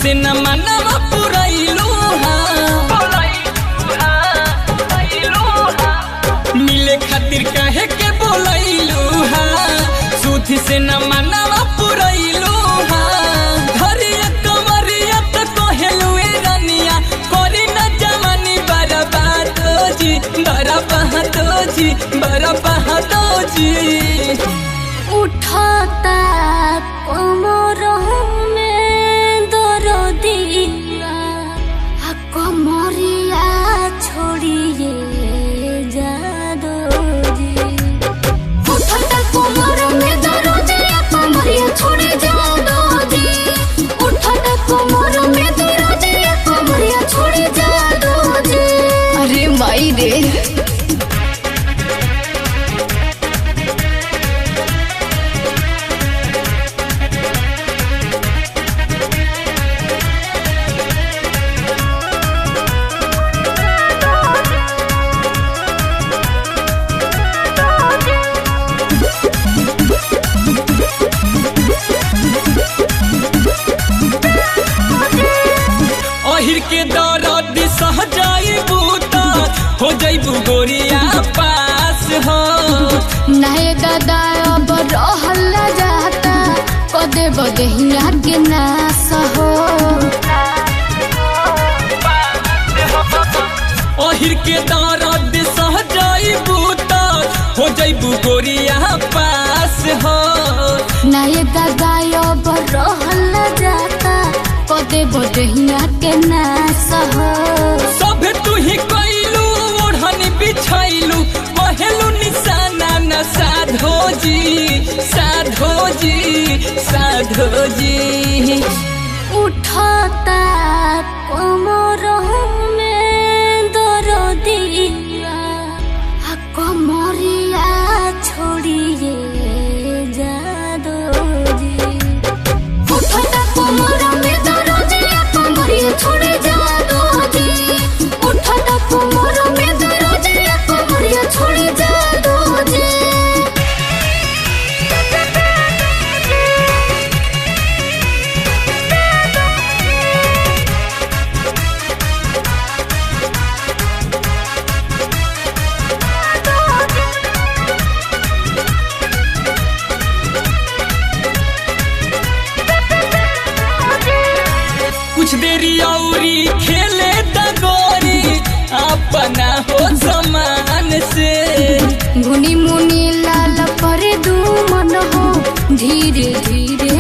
से न मनवा पुरैलू मिले खातिर कहे के बोलैलू सुधी से न मनवा पुरैलू घरिया कमरिया तो कहेलू रनिया करी न जवानी बर्बादो जी उठाता कोमर में दर्दिया कमरिया छोड़िए जादो जी उठाता कोमर में दर्दिया कमरिया छोड़े जादो जी उठाता कोमर में दर्दिया कमरिया छोड़े जादो जी। अरे माई रे अहिर के दर्द सह जाइबू त हो जाइबू गोरिया पास हो नए दादा अब रहल जाता कदे बदहिया के नास हो अहिर के दर्द सह जाइबू त हो जाइबू गोरिया पास हो नए दादा अब रहल जाता कदे बदहिया के नास हो सब तू ही कइलू ओढ़नी बिछाइलू कहेलू निशाना न साधो जी उठाता कोमर में दर्दिया कमरिया छोड़िए जादो जी उठाता कोमर में दर्दिया कमरिया छोड़े जादो जी उठाता कोमर में दर्दिया कमरिया छोड़े जादो जी। कुछ देरी औरी खेले दगोरी अपना हो समान से घुनी मुनी लाल पर दू मन हो धीरे धीरे